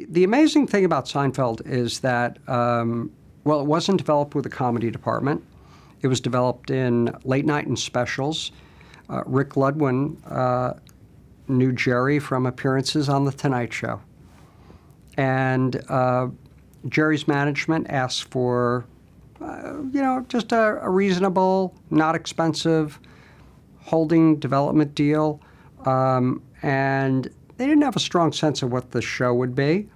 The amazing thing about Seinfeld is that, well, it wasn't developed with a comedy department. It was developed in late night and specials. Rick Ludwin knew Jerry from appearances on The Tonight Show. And Jerry's management asked for, just a reasonable, not expensive holding development deal. And they didn't have a strong sense of what the show would be.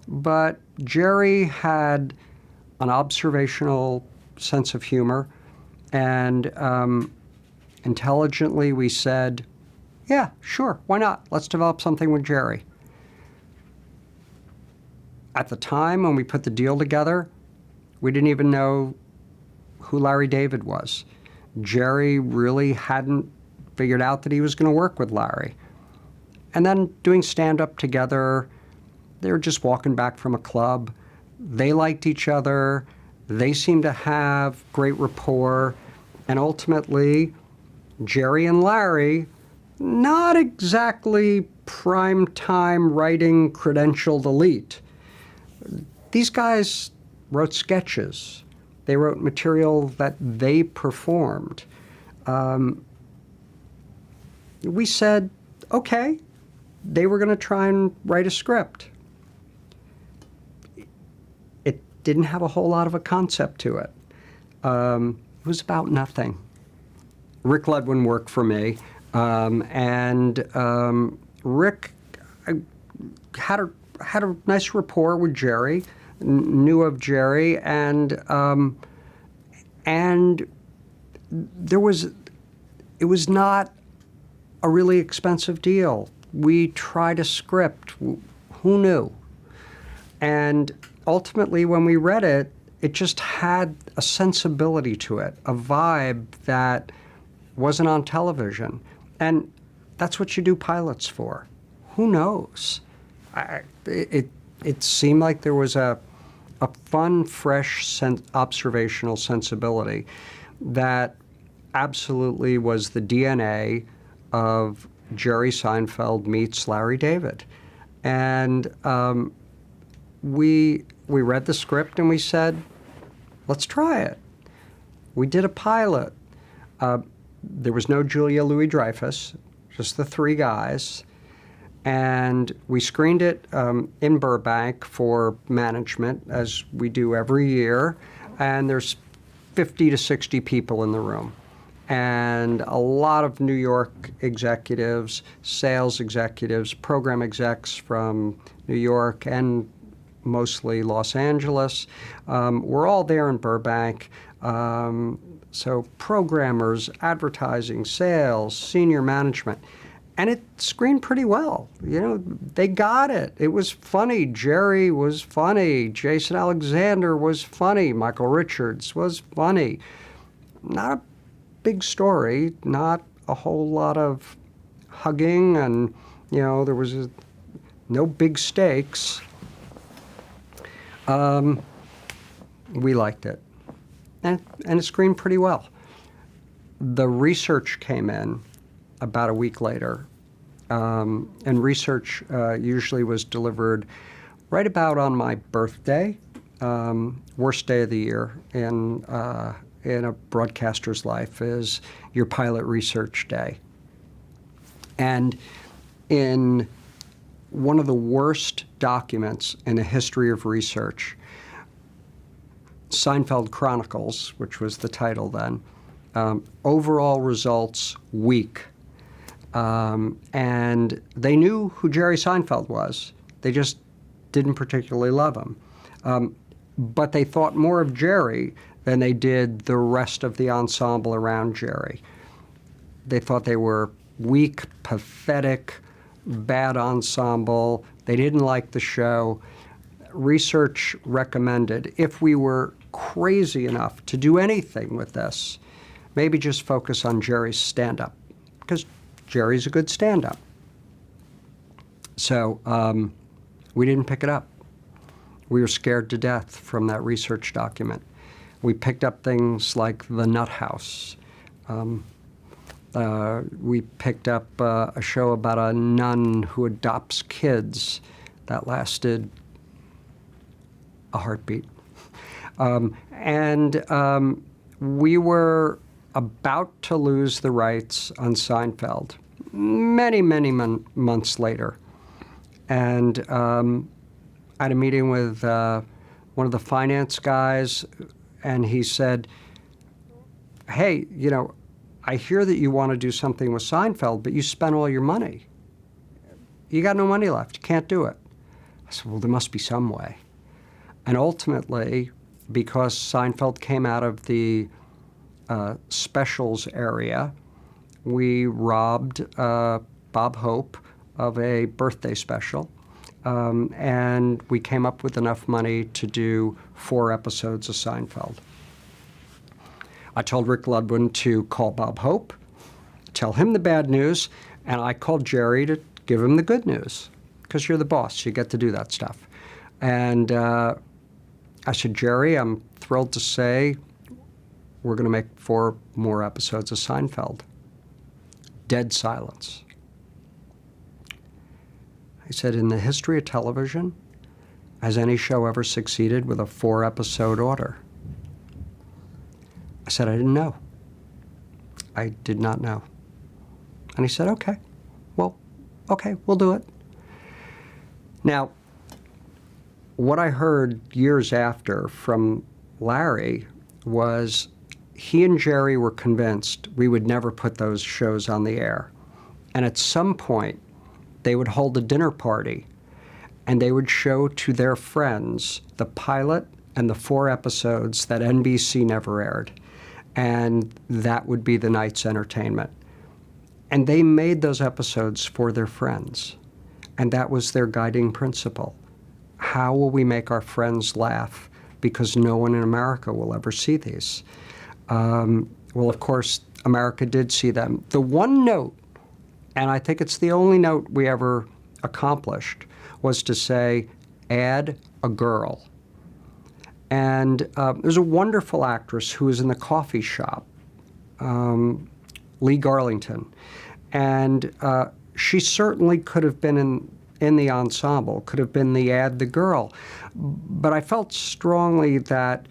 But Jerry had an observational sense of humor. And intelligently we said, yeah, sure, why not? Let's develop something with Jerry. At the time when we put the deal together, we didn't even know who Larry David was. Jerry really hadn't figured out that he was going to work with Larry. And then doing stand-up together, they were just walking back from a club. They liked each other. They seemed to have great rapport. And ultimately, Jerry and Larry, not exactly prime-time writing credentialed elite. These guys wrote sketches. They wrote material that they performed. We said, okay. They were going to try and write a script. It didn't have a whole lot of a concept to it. It was about nothing. Rick Ludwin worked for me, and Rick had a nice rapport with Jerry, knew of Jerry, and it was not a really expensive deal. We tried a script. Who knew? And ultimately, when we read it, it just had a sensibility to it, a vibe that wasn't on television. And that's what you do pilots for. Who knows? It seemed like there was a fun, fresh, observational sensibility that absolutely was the DNA of Jerry Seinfeld meets Larry David. And we read the script and we said, let's try it. We did a pilot. There was no Julia Louis-Dreyfus, just the three guys. And we screened it in Burbank for management, as we do every year. And there's 50 to 60 people in the room. And a lot of New York executives, sales executives, program execs from New York and mostly Los Angeles. We're all there in Burbank. So programmers, advertising, sales, senior management. And it screened pretty well. They got it. It was funny. Jerry was funny. Jason Alexander was funny. Michael Richards was funny. Not a big story, not a whole lot of hugging, and there was no big stakes. We liked it, and it screened pretty well. The research came in about a week later, and research usually was delivered right about on my birthday, worst day of the year in a broadcaster's life is your pilot research day. And in one of the worst documents in the history of research, Seinfeld Chronicles, which was the title then, overall results weak. And they knew who Jerry Seinfeld was. They just didn't particularly love him. But they thought more of Jerry than they did the rest of the ensemble around Jerry. They thought they were weak, pathetic, bad ensemble. They didn't like the show. Research recommended, if we were crazy enough to do anything with this, maybe just focus on Jerry's stand-up, because Jerry's a good stand-up. So we didn't pick it up. We were scared to death from that research document. We picked up things like The Nut House. We picked up a show about a nun who adopts kids that lasted a heartbeat. And we were about to lose the rights on Seinfeld many, many months later. And I had a meeting with one of the finance guys, and he said, hey, you know, I hear that you want to do something with Seinfeld, but you spent all your money. You got no money left. You can't do it. I said, well, there must be some way. And ultimately, because Seinfeld came out of the specials area, we robbed Bob Hope of a birthday special, and we came up with enough money to do 4 episodes of Seinfeld. I told Rick Ludwin to call Bob Hope, tell him the bad news, and I called Jerry to give him the good news, because you're the boss. You get to do that stuff. And I said, Jerry, I'm thrilled to say we're going to make 4 more episodes of Seinfeld. Dead silence. He said, in the history of television, has any show ever succeeded with a 4-episode order? I said, I didn't know. I did not know. And he said, okay, well, okay, we'll do it. Now, what I heard years after from Larry was he and Jerry were convinced we would never put those shows on the air. And at some point, they would hold a dinner party, and they would show to their friends the pilot and the 4 episodes that NBC never aired. And that would be the night's entertainment. And they made those episodes for their friends. And that was their guiding principle. How will we make our friends laugh? Because no one in America will ever see these. Well, of course, America did see them. The one note, and I think it's the only note we ever accomplished, was to say, add a girl. And there's a wonderful actress who was in the coffee shop, Lee Garlington. And she certainly could have been in the ensemble, could have been the add the girl. But I felt strongly that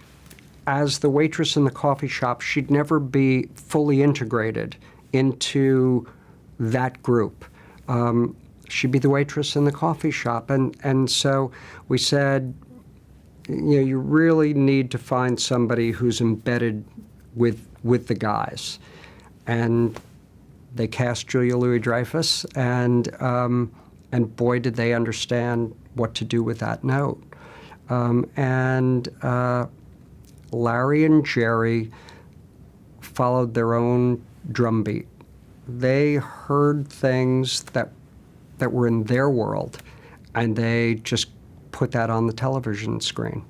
as the waitress in the coffee shop, she'd never be fully integrated into that group. She'd be the waitress in the coffee shop. And so we said, you know, you really need to find somebody who's embedded with the guys. And they cast Julia Louis-Dreyfus, and boy, did they understand what to do with that note. Larry and Jerry followed their own drumbeat. They heard things that were in their world, and they just put that on the television screen.